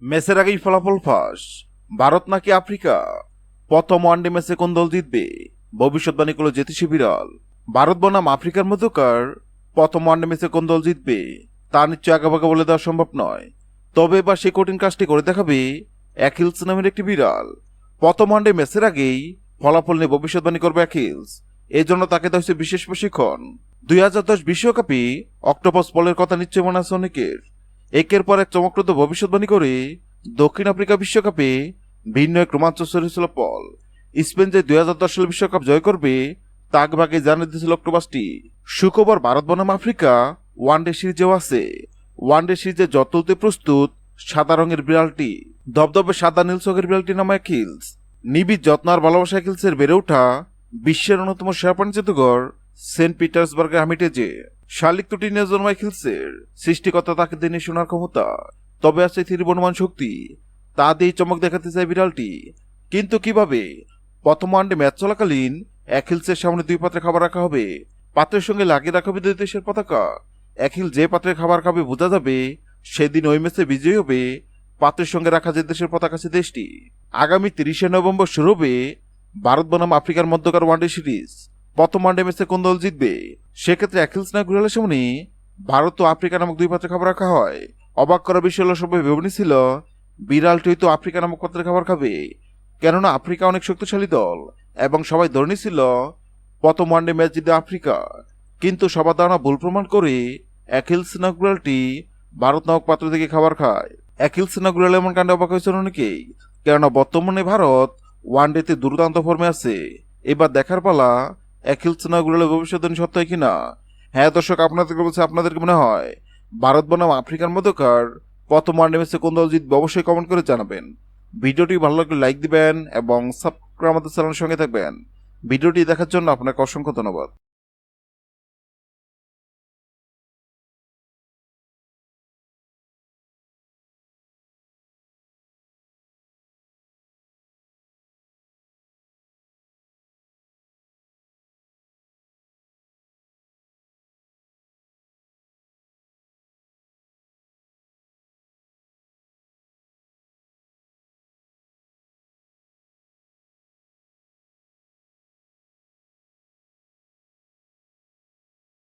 ম্যাচের আগেই ফলাফল ফাঁস। ভারত নাকি আফ্রিকা? প্রথম ওয়ানডে ম্যাচে কোন দল জিতবে? ভবিষ্যৎবাণী করল জ্যোতিষী বিড়াল। ভারত বনাম আফ্রিকার মধ্যকার প্রথম ওয়ানডে ম্যাচে কোন দল জিতবে তা নিশ্চয় আগাভাগা বলে দেওয়া সম্ভব নয়। তবে এবার সেই কঠিন কাজটি করে দেখাবে অ্যাকিলস নামের একটি বিড়াল। প্রথম ওয়ানডে ম্যাচের আগেই ফলাফল নিয়ে ভবিষ্যৎবাণী করবে অ্যাকিলস। এর জন্য তাকে দেওয়া হয়েছে বিশেষ প্রশিক্ষণ। 2010 বিশ্বকাপে অক্টোপাস বলের কথা নিশ্চয় মনে আছে অনেকের। একের পর এক চমকপ্রদ ভবিষ্যৎবাণী করে দক্ষিণ আফ্রিকা বিশ্বকাপে ভিন্ন এক রোমাঞ্চ হয়েছিল পল। স্পেন যে 2010 সালে বিশ্বকাপ জয় করবে তা আগেভাগে জানিয়ে দিয়েছিল অক্টোপাসটি। শুক্রবার ভারত বনাম আফ্রিকা ওয়ানডে সিরিজেও আছে। ওয়ানডে সিরিজে জয় তুলতে প্রস্তুত সাদা রঙের বিড়ালটি। ধবধবে সাদা নীল চোখের বিড়ালটির নাম অ্যাকিলস। নিবিড় যত্ন আর ভালোবাসা অ্যাকিলসের বেড়ে ওঠা বিশ্বের অন্যতম সেরা প্রাণী জাদুঘর সেন্ট পিটার্সবার্গের হামিটেজে। শালিক দুটি নিয়ে জন্মায় অ্যাকিলসের। সৃষ্টিকর্তা তাকে দিয়ে শোনার ক্ষমতা, তবে আছে তীব্রমান শক্তি। তা দিয়েই চমক দেখাতে চায় বিড়ালটি। কিন্তু কিভাবে? প্রথম ওয়ানডে ম্যাচ চলাকালীন অ্যাকিলসের সামনে দুই পাত্রে খাবার রাখা হবে। পাত্রের সঙ্গে লাগিয়ে রাখা হবে দুই দেশের পতাকা। অ্যাকিল যে পাত্রে খাবার খাবে বোঝা যাবে সেদিন ওই ম্যাচে বিজয়ী হবে পাত্রের সঙ্গে রাখা যে দেশের পতাকা আছে দেশটি। আগামী 30শে নভেম্বর শুরু হবে ভারত বনাম আফ্রিকার মধ্যকার ওয়ানডে সিরিজ। প্রথম ওয়ানডে ম্যাচে কোন দল জিতবে? সেক্ষেত্রে অ্যাকিলস না গুড়ালের সামনে ভারত ও আফ্রিকা নামক দুই পাত্রে খাবার রাখা হয়। অবাক করা বিষয় হলো সবাই ভেবে নিয়েছিল বিড়ালটি হয়তো আফ্রিকা নামক পাত্রে খাবার খাবে, কেননা আফ্রিকা অনেক শক্তিশালী দল এবং সবাই ধরে নিয়েছিল প্রথম ওয়ানডে ম্যাচ জিতবে আফ্রিকা। কিন্তু সবার ধারণা ভুল প্রমাণ করে অ্যাকিলস না গুড়ালটি ভারত নামক পাত্র থেকে খাবার খায়। অ্যাকিলস না গুড়াল এমন কাণ্ডে অবাক হয়েছিল অনেকেই, কেননা বর্তমানে ভারত ওয়ানডেতে দুর্দান্ত ফর্মে আছে। এবার দেখার পালা অ্যাকিলস না গুড়ালের ভবিষ্যৎবাণী সত্য হয় কিনা। হ্যাঁ দর্শক, আপনাদেরকে বলছে, আপনাদেরকে মনে হয় ভারত বনাম আফ্রিকার মধ্যকার প্রথম ওয়ানডে ম্যাচে কোন দল জিতবে? অবশ্যই কমেন্ট করে জানাবেন। ভিডিওটি ভালো লাগলে লাইক দিবেন এবং সাবস্ক্রাইব আমাদের চ্যানেলের সঙ্গে থাকবেন। ভিডিওটি দেখার জন্য আপনাকে অসংখ্য ধন্যবাদ।